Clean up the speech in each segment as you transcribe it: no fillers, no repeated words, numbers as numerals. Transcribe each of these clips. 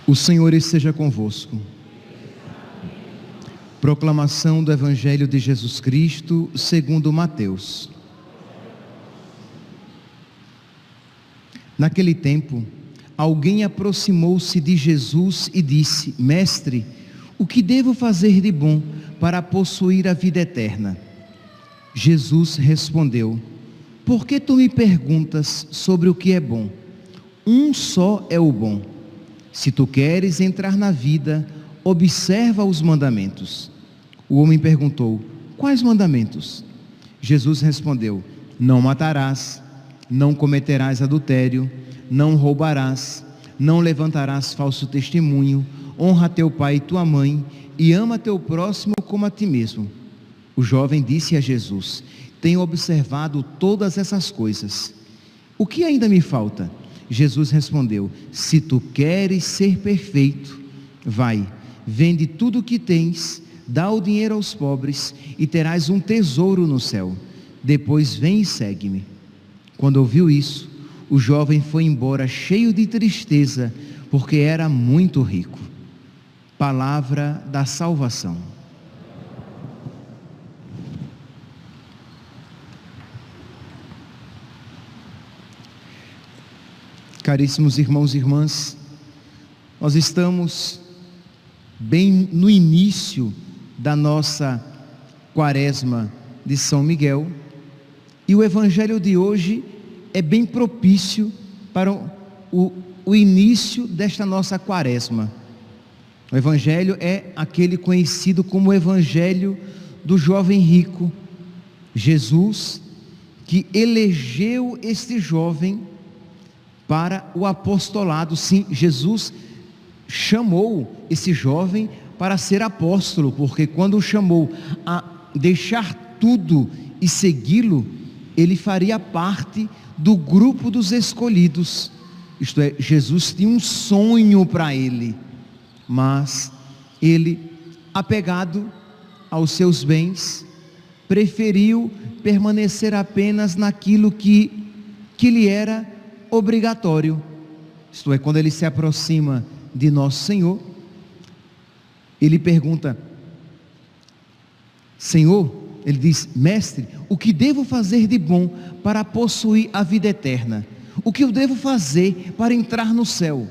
O Senhor esteja convosco. Proclamação do Evangelho de Jesus Cristo segundo Mateus. Naquele tempo, alguém aproximou-se de Jesus e disse: Mestre, o que devo fazer de bom para possuir a vida eterna? Jesus respondeu: Por que tu me perguntas sobre o que é bom? Um só é o bom. Se tu queres entrar na vida, observa os mandamentos. O homem perguntou: Quais mandamentos? Jesus respondeu: Não matarás, não cometerás adultério, não roubarás, não levantarás falso testemunho, honra teu pai e tua mãe, e ama teu próximo como a ti mesmo. O jovem disse a Jesus: Tenho observado todas essas coisas. O que ainda me falta? Jesus respondeu: Se tu queres ser perfeito, vai, vende tudo o que tens, dá o dinheiro aos pobres e terás um tesouro no céu. Depois vem e segue-me. Quando ouviu isso, o jovem foi embora cheio de tristeza, porque era muito rico. Palavra da salvação. Caríssimos irmãos e irmãs, nós estamos bem no início da nossa quaresma de São Miguel, e o Evangelho de hoje é bem propício para o início desta nossa quaresma. O Evangelho é aquele conhecido como o Evangelho do jovem rico. Jesus, que elegeu este jovem para o apostolado. Sim, Jesus chamou esse jovem para ser apóstolo, porque quando o chamou a deixar tudo e segui-lo, ele faria parte do grupo dos escolhidos. Isto é, Jesus tinha um sonho para ele, mas ele, apegado aos seus bens, preferiu permanecer apenas naquilo que lhe era obrigatório. Isto é, quando ele se aproxima de nosso Senhor, ele pergunta: Senhor, ele diz: Mestre, o que devo fazer de bom para possuir a vida eterna? O que eu devo fazer para entrar no céu,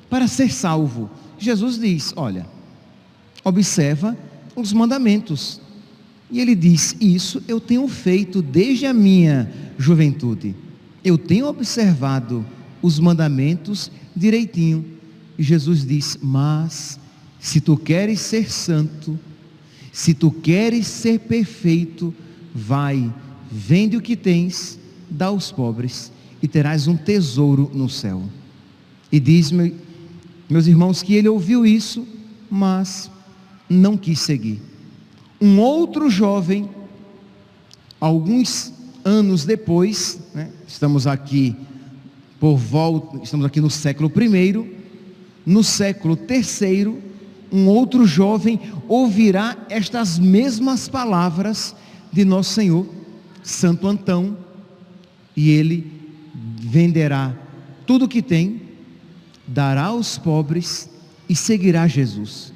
para ser salvo? Jesus diz: olha, observa os mandamentos. E ele diz: isso eu tenho feito desde a minha juventude. Eu tenho observado os mandamentos direitinho. E Jesus diz: mas se tu queres ser santo, se tu queres ser perfeito, vai, vende o que tens, dá aos pobres, e terás um tesouro no céu. E diz, meus irmãos, que ele ouviu isso, mas não quis seguir. Um outro jovem, alguns anos depois, estamos aqui no século I, no século III, um outro jovem ouvirá estas mesmas palavras de nosso Senhor, Santo Antão, e ele venderá tudo o que tem, dará aos pobres e seguirá Jesus.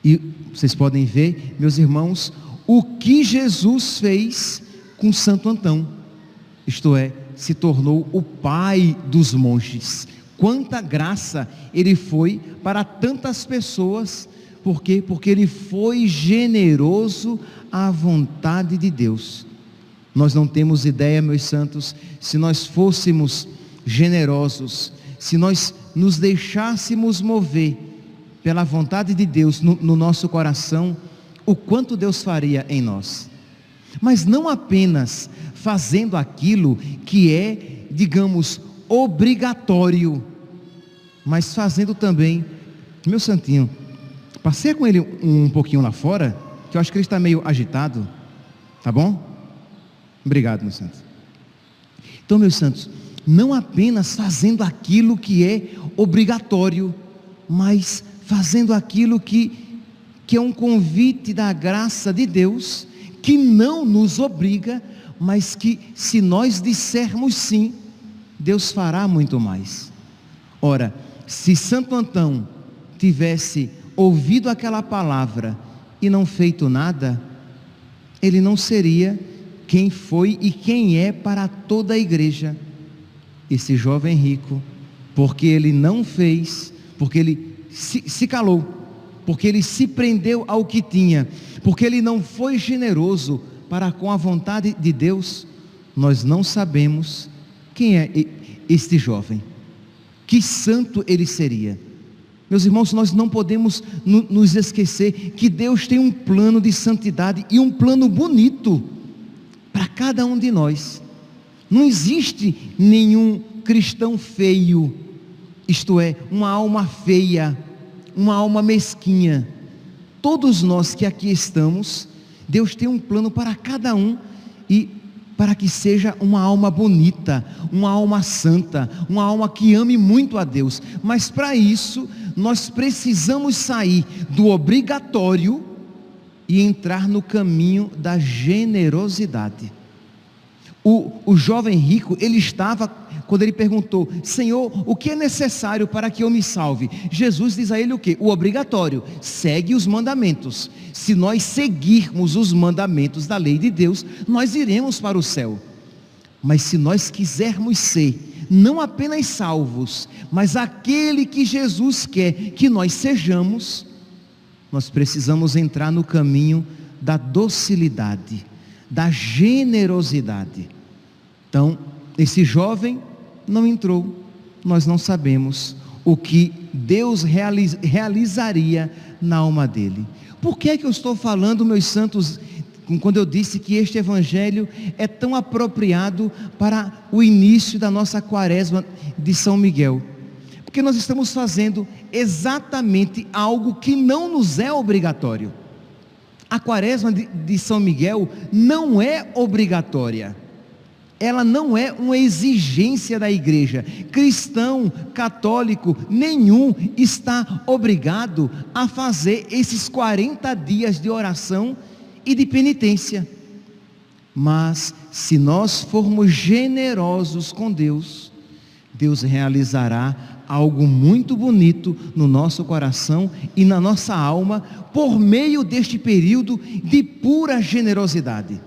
E vocês podem ver, meus irmãos, o que Jesus fez com Santo Antão, isto é, se tornou o pai dos monges. Quanta graça ele foi para tantas pessoas. Por quê? Porque ele foi generoso à vontade de Deus. Nós não temos ideia, meus santos, se nós fôssemos generosos, se nós nos deixássemos mover pela vontade de Deus no nosso coração, o quanto Deus faria em nós. Mas não apenas fazendo aquilo que é, digamos, obrigatório, mas fazendo também. Meu santinho, passeia com ele um pouquinho lá fora, que eu acho que ele está meio agitado, tá bom? Obrigado, meus santos. Então, meus santos, não apenas fazendo aquilo que é obrigatório, mas fazendo aquilo que é um convite da graça de Deus, que não nos obriga, mas que, se nós dissermos sim, Deus fará muito mais. Ora, se Santo Antão tivesse ouvido aquela palavra e não feito nada, ele não seria quem foi e quem é para toda a igreja. Esse jovem rico, porque ele não fez, porque ele se calou, porque ele se prendeu ao que tinha, porque ele não foi generoso para com a vontade de Deus, nós não sabemos quem é este jovem, que santo ele seria. Meus irmãos, nós não podemos nos esquecer que Deus tem um plano de santidade e um plano bonito para cada um de nós. Não existe nenhum cristão feio, isto é, uma alma feia, uma alma mesquinha. Todos nós que aqui estamos, Deus tem um plano para cada um, e para que seja uma alma bonita, uma alma santa, uma alma que ame muito a Deus. Mas para isso, nós precisamos sair do obrigatório e entrar no caminho da generosidade. O jovem rico, ele estava, quando ele perguntou: Senhor, o que é necessário para que eu me salve? Jesus diz a ele o quê? O obrigatório: segue os mandamentos. Se nós seguirmos os mandamentos da lei de Deus, nós iremos para o céu. Mas se nós quisermos ser não apenas salvos, mas aquele que Jesus quer que nós sejamos, nós precisamos entrar no caminho da docilidade, da generosidade. Então, esse jovem não entrou. Nós não sabemos o que Deus realizaria na alma dele. Por que é que eu estou falando, meus santos, quando eu disse que este evangelho é tão apropriado para o início da nossa quaresma de São Miguel? Porque nós estamos fazendo exatamente algo que não nos é obrigatório. A quaresma de São Miguel não é obrigatória, ela não é uma exigência da igreja. Cristão, católico, nenhum está obrigado a fazer esses 40 dias de oração e de penitência. Mas se nós formos generosos com Deus, Deus realizará algo muito bonito no nosso coração e na nossa alma, por meio deste período de pura generosidade.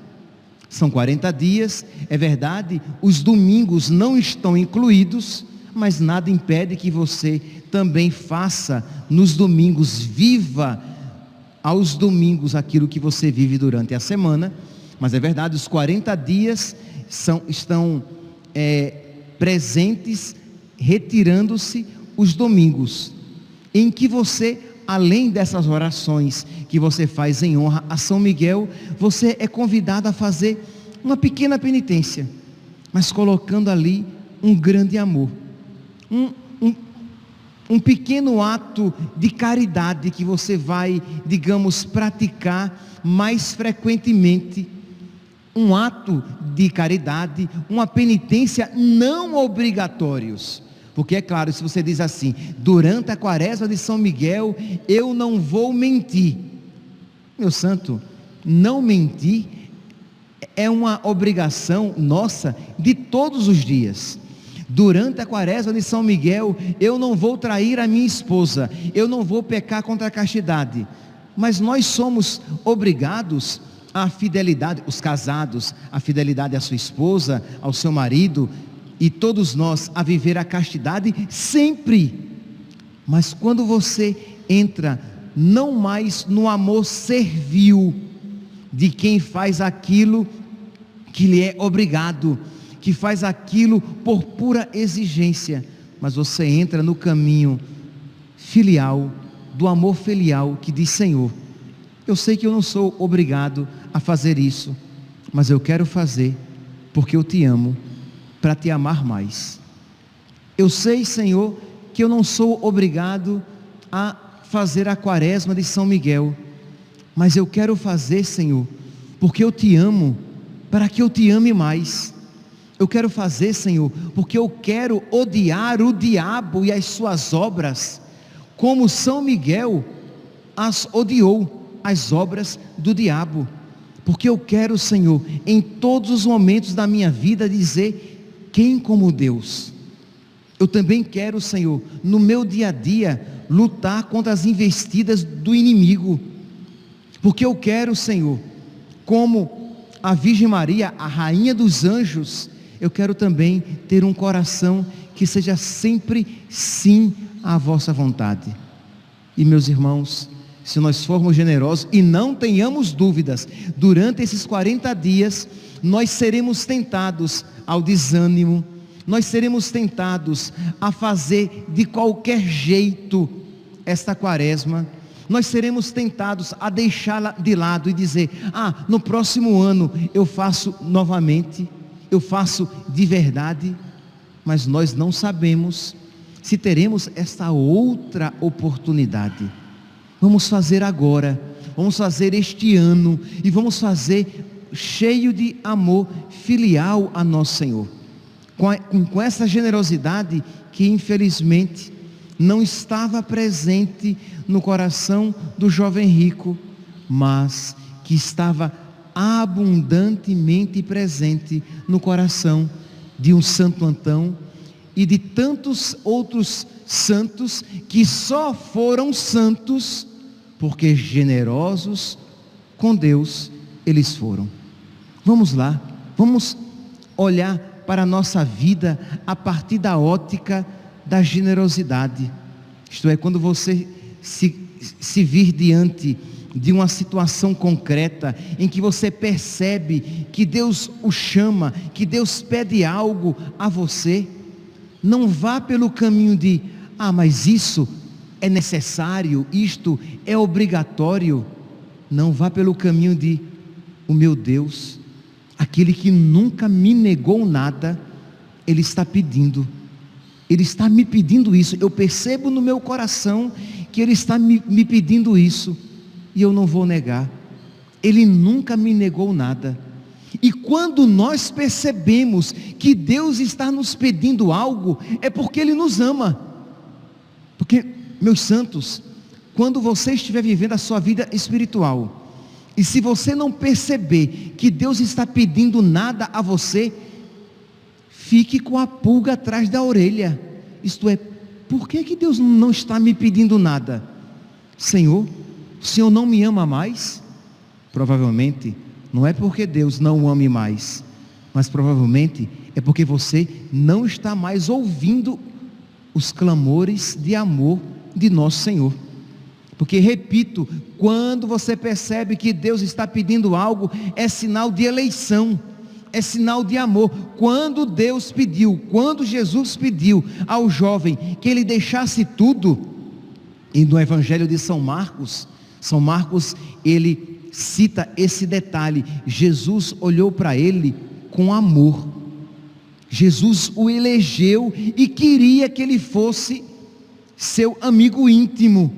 São 40 dias, é verdade, os domingos não estão incluídos, mas nada impede que você também faça nos domingos, viva aos domingos aquilo que você vive durante a semana. Mas é verdade, os 40 dias estão presentes, retirando-se os domingos, em que você, além dessas orações que você faz em honra a São Miguel, você é convidado a fazer uma pequena penitência, mas colocando ali um grande amor, um pequeno ato de caridade que você vai, digamos, praticar mais frequentemente. Um ato de caridade, uma penitência não obrigatórios. Porque é claro, se você diz assim: durante a quaresma de São Miguel eu não vou mentir. Meu santo, não mentir é uma obrigação nossa de todos os dias. Durante a quaresma de São Miguel eu não vou trair a minha esposa, eu não vou pecar contra a castidade. Mas nós somos obrigados à fidelidade, os casados, à fidelidade à sua esposa, ao seu marido, e todos nós a viver a castidade sempre. Mas quando você entra não mais no amor servil de quem faz aquilo que lhe é obrigado, que faz aquilo por pura exigência, mas você entra no caminho filial, do amor filial, que diz: Senhor, eu sei que eu não sou obrigado a fazer isso, mas eu quero fazer porque eu te amo, para te amar mais. Eu sei, Senhor, que eu não sou obrigado a fazer a quaresma de São Miguel, mas eu quero fazer, Senhor, porque eu te amo, para que eu te ame mais. Eu quero fazer, Senhor, porque eu quero odiar o diabo e as suas obras, como São Miguel as odiou, as obras do diabo. Porque eu quero, Senhor, em todos os momentos da minha vida dizer: quem como Deus? Eu também quero, Senhor, no meu dia a dia, lutar contra as investidas do inimigo. Porque eu quero, Senhor, como a Virgem Maria, a rainha dos anjos, eu quero também ter um coração que seja sempre sim à vossa vontade. E meus irmãos, se nós formos generosos e não tenhamos dúvidas, durante esses 40 dias, nós seremos tentados ao desânimo, nós seremos tentados a fazer de qualquer jeito esta quaresma, nós seremos tentados a deixá-la de lado e dizer: no próximo ano eu faço novamente, eu faço de verdade. Mas nós não sabemos se teremos esta outra oportunidade. Vamos fazer agora, vamos fazer este ano, e vamos fazer cheio de amor filial a nosso Senhor, com essa generosidade que infelizmente não estava presente no coração do jovem rico, mas que estava abundantemente presente no coração de um Santo Antão e de tantos outros santos que só foram santos porque generosos com Deus eles foram. Vamos lá, vamos olhar para a nossa vida a partir da ótica da generosidade. Isto é, quando você se vir diante de uma situação concreta, em que você percebe que Deus o chama, que Deus pede algo a você, não vá pelo caminho de: mas isso é necessário, isto é obrigatório. Não vá pelo caminho de: o meu Deus, aquele que nunca me negou nada, Ele está pedindo, Ele está me pedindo isso. Eu percebo no meu coração que Ele está me pedindo isso, e eu não vou negar. Ele nunca me negou nada. E quando nós percebemos que Deus está nos pedindo algo, é porque Ele nos ama. Porque, meus santos, quando você estiver vivendo a sua vida espiritual, e se você não perceber que Deus está pedindo nada a você, fique com a pulga atrás da orelha. Isto é, por que Deus não está me pedindo nada? Senhor, o Senhor não me ama mais? Provavelmente não é porque Deus não o ame mais, mas provavelmente é porque você não está mais ouvindo os clamores de amor de nosso Senhor. Porque, repito, quando você percebe que Deus está pedindo algo, é sinal de eleição, é sinal de amor. Quando Deus pediu, quando Jesus pediu ao jovem que ele deixasse tudo, e no Evangelho de São Marcos, ele cita esse detalhe: Jesus olhou para ele com amor, Jesus o elegeu e queria que ele fosse seu amigo íntimo.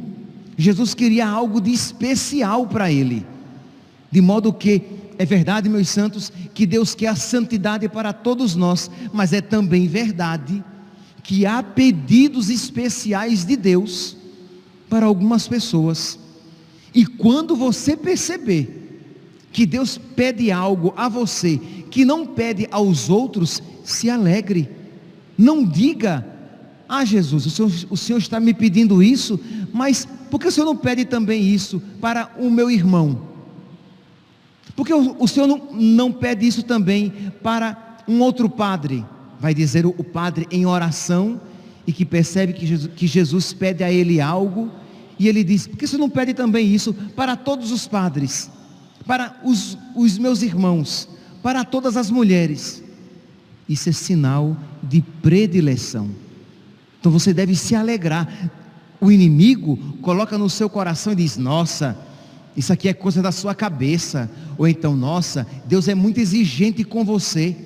Jesus queria algo de especial para ele, de modo que, é verdade, meus santos, que Deus quer a santidade para todos nós, mas é também verdade que há pedidos especiais de Deus para algumas pessoas. E quando você perceber que Deus pede algo a você que não pede aos outros, se alegre. Não diga: Jesus, o Senhor está me pedindo isso, mas por que o Senhor não pede também isso para o meu irmão? Por que o Senhor não pede isso também para um outro padre? Vai dizer o padre em oração, e que percebe que Jesus pede a ele algo, e ele diz: por que você não pede também isso para todos os padres, para os meus irmãos, para todas as mulheres? Isso é sinal de predileção. Então você deve se alegrar. O inimigo coloca no seu coração e diz: nossa, isso aqui é coisa da sua cabeça. Ou então: nossa, Deus é muito exigente com você.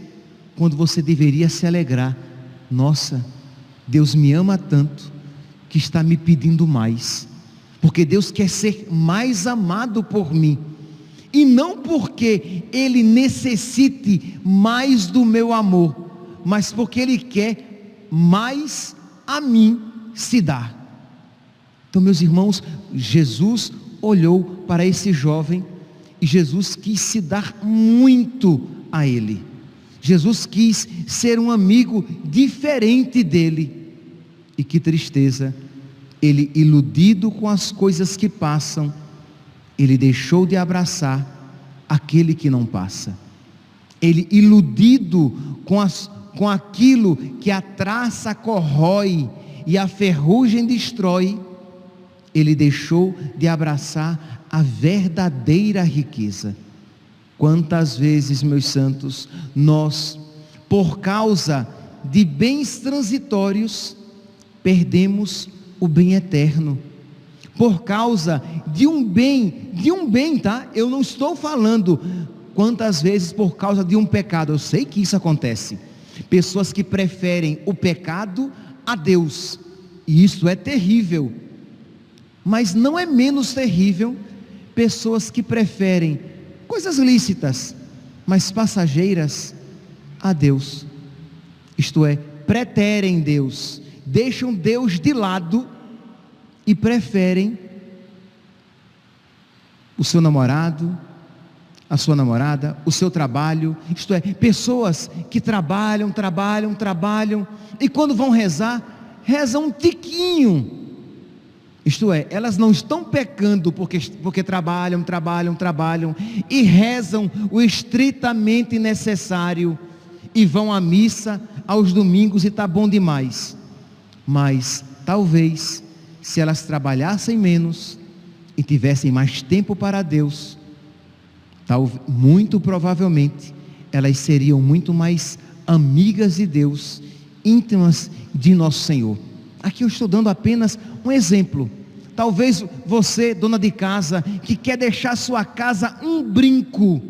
Quando você deveria se alegrar: nossa, Deus me ama tanto que está me pedindo mais, porque Deus quer ser mais amado por mim, e não porque Ele necessite mais do meu amor, mas porque Ele quer mais a mim se dar. Então, meus irmãos, Jesus olhou para esse jovem e Jesus quis se dar muito a ele. Jesus quis ser um amigo diferente dele. E que tristeza, ele, iludido com as coisas que passam, ele deixou de abraçar aquele que não passa. Ele, iludido com aquilo que a traça corrói e a ferrugem destrói, ele deixou de abraçar a verdadeira riqueza. Quantas vezes, meus santos, nós, por causa de bens transitórios, perdemos o bem eterno. Por causa de um bem, tá? Eu não estou falando quantas vezes por causa de um pecado. Eu sei que isso acontece. Pessoas que preferem o pecado a Deus, e isso é terrível. Mas não é menos terrível pessoas que preferem coisas lícitas, mas passageiras, a Deus. Isto é, preterem Deus, deixam Deus de lado e preferem o seu namorado, a sua namorada, o seu trabalho. Isto é, pessoas que trabalham, e quando vão rezar, rezam um tiquinho. Isto é, elas não estão pecando porque trabalham e rezam o estritamente necessário e vão à missa aos domingos e está bom demais. Mas talvez, se elas trabalhassem menos e tivessem mais tempo para Deus, muito provavelmente elas seriam muito mais amigas de Deus, íntimas de nosso Senhor. Aqui eu estou dando apenas um exemplo. Talvez você, dona de casa, que quer deixar sua casa um brinco,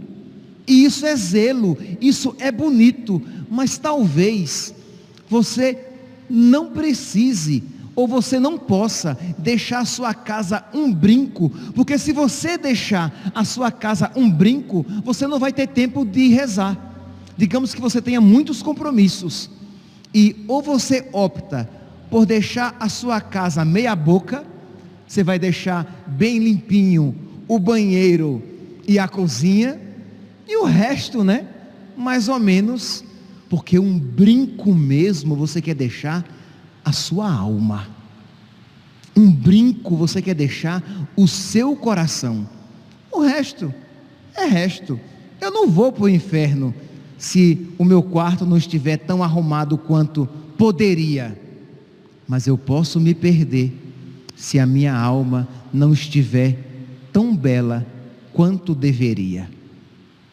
e isso é zelo, isso é bonito, mas talvez você não precise, ou você não possa deixar a sua casa um brinco, porque se você deixar a sua casa um brinco, você não vai ter tempo de rezar. Digamos que você tenha muitos compromissos, e ou você opta por deixar a sua casa meia boca, você vai deixar bem limpinho o banheiro e a cozinha, e o resto, né? Mais ou menos, porque um brinco mesmo você quer deixar a sua alma. Um brinco você quer deixar o seu coração. O resto é resto. Eu não vou para o inferno se o meu quarto não estiver tão arrumado quanto poderia, mas eu posso me perder se a minha alma não estiver tão bela quanto deveria.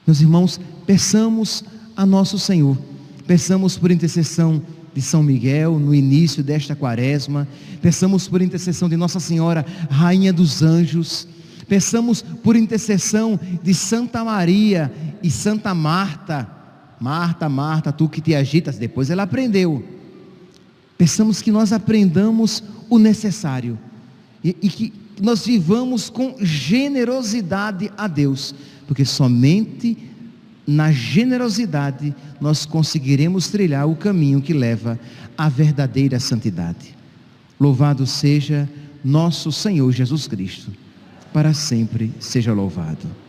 Meus irmãos, peçamos a nosso Senhor, peçamos por intercessão de São Miguel no início desta quaresma, peçamos por intercessão de Nossa Senhora, Rainha dos Anjos, peçamos por intercessão de Santa Maria e Santa Marta. Marta, tu que te agitas, depois ela aprendeu. Peçamos que nós aprendamos o necessário e que nós vivamos com generosidade a Deus, porque somente na generosidade nós conseguiremos trilhar o caminho que leva à verdadeira santidade. Louvado seja nosso Senhor Jesus Cristo, para sempre seja louvado.